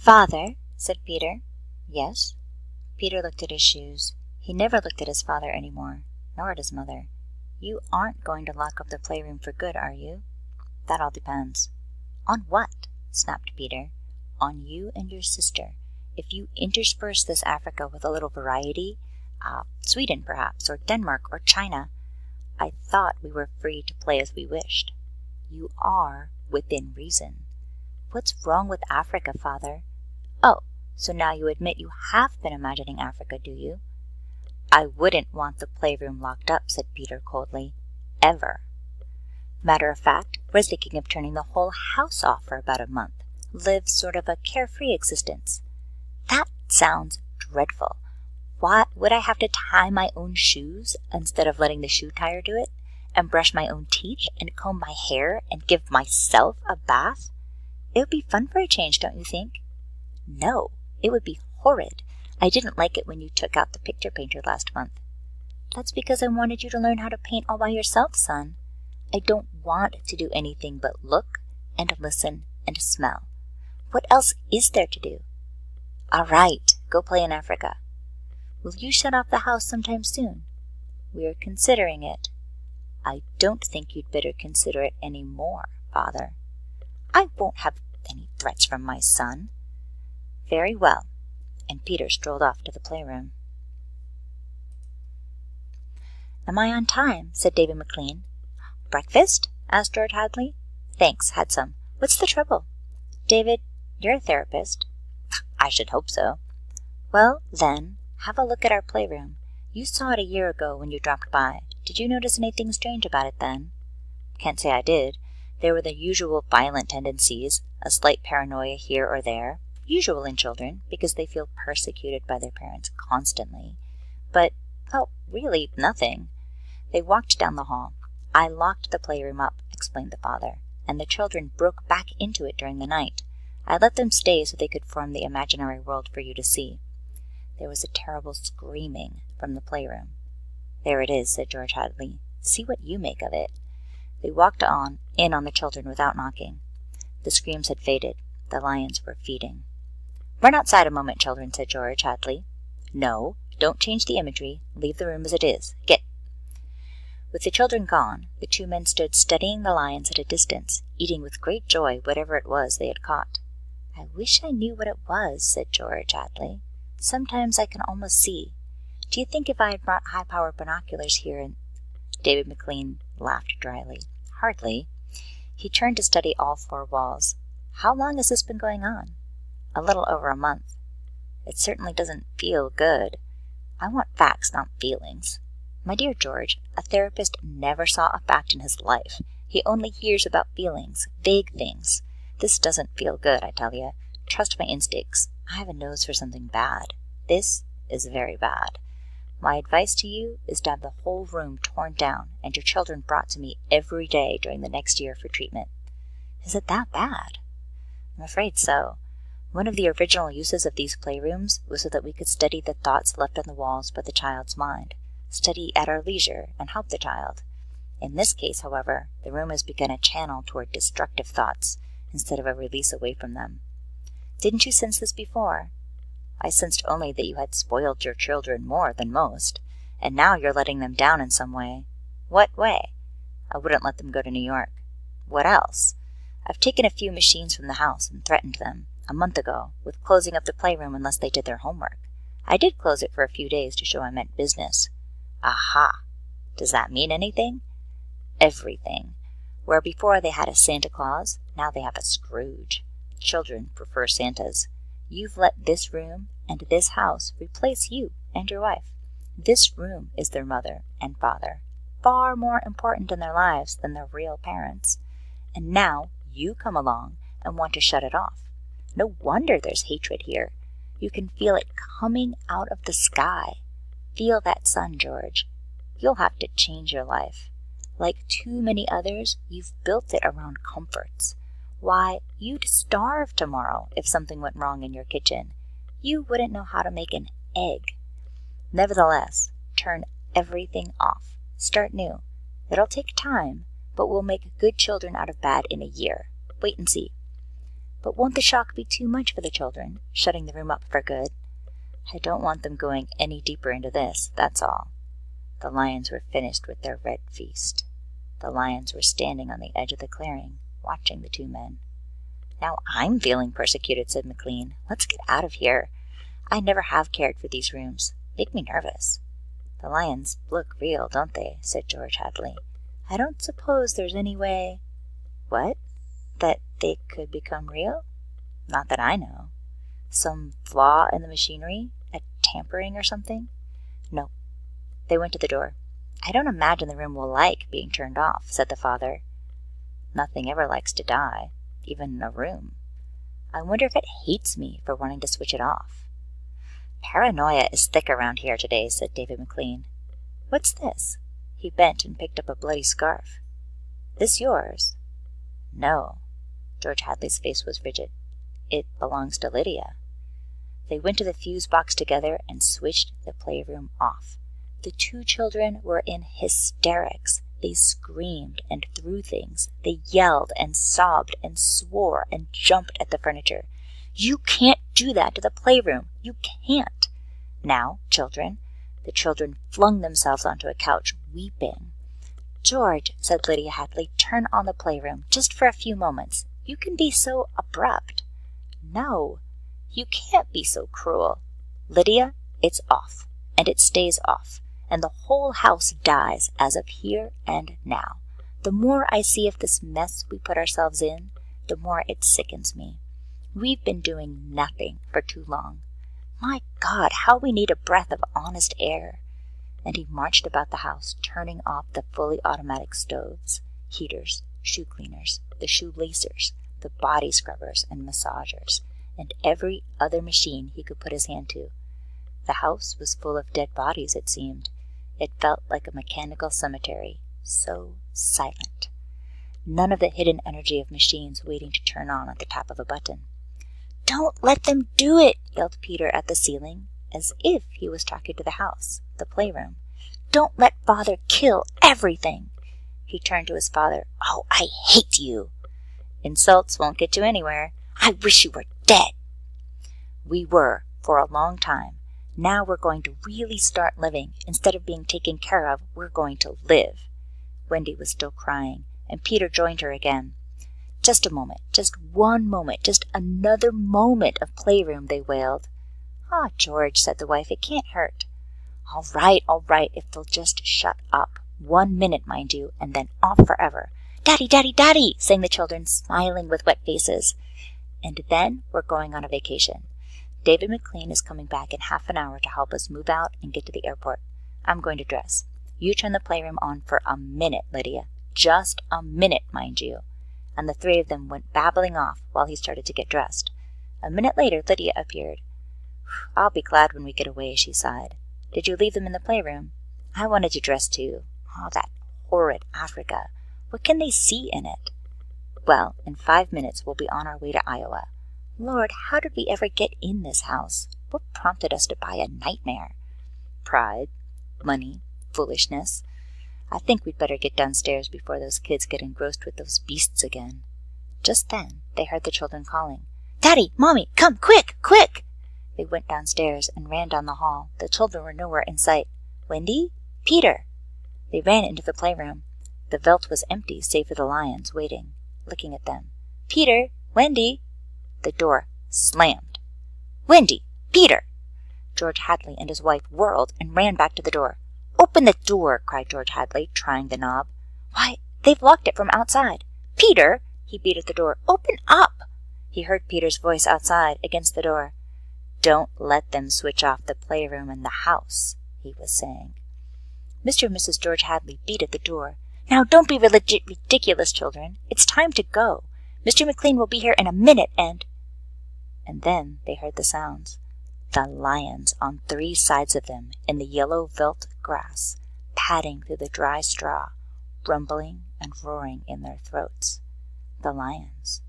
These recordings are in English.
"Father," said Peter. "Yes?" Peter looked at his shoes. He never looked at his father any more, nor at his mother. "You aren't going to lock up the playroom for good, are you?" "That all depends." "On what?" snapped Peter. "On you and your sister. If you intersperse this Africa with a little variety, Sweden perhaps, or Denmark, or China, I thought we were free to play as we wished." "You are, within reason." "What's wrong with Africa, father?" "Oh, so now you admit you have been imagining Africa, do you?" "I wouldn't want the playroom locked up," said Peter coldly. "Ever. Matter of fact, we're thinking of turning the whole house off for about a month. Live sort of a carefree existence." "That sounds dreadful. Why would I have to tie my own shoes instead of letting the shoe tire do it? And brush my own teeth and comb my hair and give myself a bath? It would be fun for a change, don't you think?" "No, it would be horrid. I didn't like it when you took out the picture painter last month." "That's because I wanted you to learn how to paint all by yourself, son. I don't want to do anything but look and listen and smell. What else is there to do?" "All right, go play in Africa." "Will you shut off the house sometime soon?" "We're considering it." "I don't think you'd better consider it any more, father." "I won't have any threats from my son." "Very well." And Peter strolled off to the playroom. "Am I on time?" said David McLean. "Breakfast?" asked George Hadley. "Thanks, had some. What's the trouble?" "David, you're a therapist." "I should hope so." "Well, then, have a look at our playroom. You saw it a year ago when you dropped by. Did you notice anything strange about it then?" "Can't say I did. There were the usual violent tendencies, a slight paranoia here or there, usual in children, because they feel persecuted by their parents constantly. But, oh, really nothing. They walked down the hall. I locked the playroom up," explained the father, "and the children broke back into it during the night. I let them stay so they could form the imaginary world for you to see." There was a terrible screaming from the playroom. "There it is," said George Hadley. "See what you make of it." They walked in on the children without knocking. The screams had faded. The lions were feeding. "Run outside a moment, children," said George Hadley. "No, don't change the imagery. Leave the room as it is. Get." With the children gone, the two men stood studying the lions at a distance, eating with great joy whatever it was they had caught. "I wish I knew what it was," said George Hadley. "Sometimes I can almost see. Do you think if I had brought high-powered binoculars here and—" David McLean laughed dryly. "Hardly." He turned to study all four walls. "How long has this been going on?" "A little over a month." "It certainly doesn't feel good." "I want facts, not feelings." "My dear George, a therapist never saw a fact in his life. He only hears about feelings, vague things. This doesn't feel good, I tell you. Trust my instincts. I have a nose for something bad. This is very bad. My advice to you is to have the whole room torn down and your children brought to me every day during the next year for treatment." "Is it that bad?" "I'm afraid so. One of the original uses of these playrooms was so that we could study the thoughts left on the walls by the child's mind, study at our leisure, and help the child. In this case, however, the room has begun a channel toward destructive thoughts instead of a release away from them. Didn't you sense this before?" "I sensed only that you had spoiled your children more than most, and now you're letting them down in some way." "What way?" "I wouldn't let them go to New York." "What else?" "I've taken a few machines from the house and threatened them, a month ago, with closing up the playroom unless they did their homework. I did close it for a few days to show I meant business." "Aha! Does that mean anything?" "Everything. Where before they had a Santa Claus, now they have a Scrooge. Children prefer Santas. You've let this room and this house replace you and your wife. This room is their mother and father, far more important in their lives than their real parents. And now you come along and want to shut it off. No wonder there's hatred here. You can feel it coming out of the sky. Feel that sun, George. You'll have to change your life. Like too many others, you've built it around comforts. Why, you'd starve tomorrow if something went wrong in your kitchen. You wouldn't know how to make an egg. Nevertheless, turn everything off. Start new. It'll take time, but we'll make good children out of bad in a year. Wait and see." But won't the shock be too much for the children, shutting the room up for good? I don't want them going any deeper into this, that's all. The lions were finished with their red feast. The lions were standing on the edge of the clearing, watching the two men. Now I'm feeling persecuted, said McLean. Let's get out of here. I never have cared for these rooms. Make me nervous. The lions look real, don't they? Said George Hadley. I don't suppose there's any way... What? That they could become real? Not that I know. Some flaw in the machinery? A tampering or something? No. They went to the door. I don't imagine the room will like being turned off, said the father. Nothing ever likes to die, even a room. I wonder if it hates me for wanting to switch it off. Paranoia is thick around here today, said David McLean. What's this? He bent and picked up a bloody scarf. This yours? No. George Hadley's face was rigid. It belongs to Lydia. They went to the fuse box together and switched the playroom off. The two children were in hysterics. They screamed and threw things. They yelled and sobbed and swore and jumped at the furniture. You can't do that to the playroom. You can't. Now, children. The children flung themselves onto a couch, weeping. George, said Lydia Hadley, turn on the playroom, just for a few moments. You can be so abrupt. No, you can't be so cruel. Lydia, it's off, and it stays off, and the whole house dies as of here and now. The more I see of this mess we put ourselves in, the more it sickens me. We've been doing nothing for too long. My God, how we need a breath of honest air. And he marched about the house, turning off the fully automatic stoves, heaters, shoe cleaners, the shoelacers, the body scrubbers and massagers, and every other machine he could put his hand to. The house was full of dead bodies, it seemed. It felt like a mechanical cemetery, so silent. None of the hidden energy of machines waiting to turn on at the tap of a button. Don't let them do it, yelled Peter at the ceiling, as if he was talking to the house, the playroom. Don't let Father kill everything. He turned to his father. Oh, I hate you. Insults won't get you anywhere. I wish you were dead. We were, for a long time. Now we're going to really start living. Instead of being taken care of, we're going to live. Wendy was still crying, and Peter joined her again. Just a moment, just one moment, just another moment of playroom, they wailed. Ah, George, said the wife, it can't hurt. All right, if they'll just shut up. 1 minute, mind you, and then off forever. Daddy, Daddy, Daddy, sang the children, smiling with wet faces. And then we're going on a vacation. David McLean is coming back in half an hour to help us move out and get to the airport. I'm going to dress. You turn the playroom on for a minute, Lydia. Just a minute, mind you. And the three of them went babbling off while he started to get dressed. A minute later, Lydia appeared. I'll be glad when we get away, she sighed. Did you leave them in the playroom? I wanted to dress too. Oh, that horrid Africa. What can they see in it? Well, in 5 minutes we'll be on our way to Iowa. Lord, how did we ever get in this house? What prompted us to buy a nightmare? Pride, money, foolishness. I think we'd better get downstairs before those kids get engrossed with those beasts again. Just then they heard the children calling. Daddy, Mommy, come, quick, quick! They went downstairs and ran down the hall. The children were nowhere in sight. Wendy? Peter! They ran into the playroom. The Veldt was empty, save for the lions, waiting, looking at them. Peter! Wendy! The door slammed. Wendy! Peter! George Hadley and his wife whirled and ran back to the door. Open the door, cried George Hadley, trying the knob. Why, they've locked it from outside. Peter! He beat at the door. Open up! He heard Peter's voice outside, against the door. Don't let them switch off the playroom in the house, he was saying. Mr. and Mrs. George Hadley beat at the door. Now don't be ridiculous, children. It's time to go. Mr. McLean will be here in a minute, and then they heard the sounds. The lions on 3 sides of them in the yellow veldt grass, padding through the dry straw, rumbling and roaring in their throats. The lions.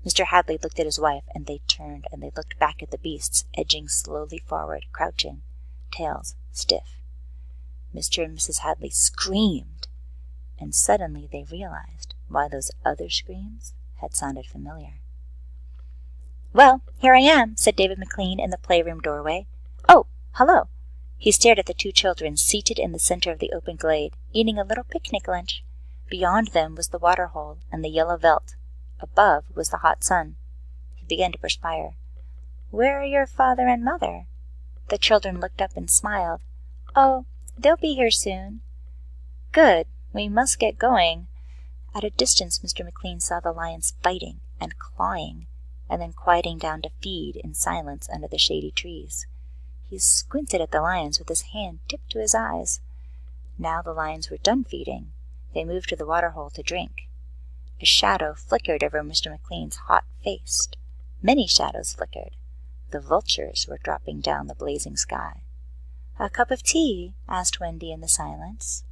Mr. Hadley looked at his wife, and they turned and they looked back at the beasts, edging slowly forward, crouching, tails stiff. Mr. and Mrs. Hadley screamed, and suddenly they realized why those other screams had sounded familiar. "Well, here I am," said David McLean in the playroom doorway. "Oh, hello." He stared at the two children seated in the center of the open glade, eating a little picnic lunch. Beyond them was the water hole and the yellow veldt. Above was the hot sun. He began to perspire. "Where are your father and mother?" The children looked up and smiled. "Oh, they'll be here soon." "Good. We must get going." At a distance Mr. McLean saw the lions fighting and clawing, and then quieting down to feed in silence under the shady trees. He squinted at the lions with his hand tipped to his eyes. Now the lions were done feeding. They moved to the water hole to drink. A shadow flickered over Mr. McLean's hot face. Many shadows flickered. The vultures were dropping down the blazing sky. "A cup of tea?" asked Wendy in the silence.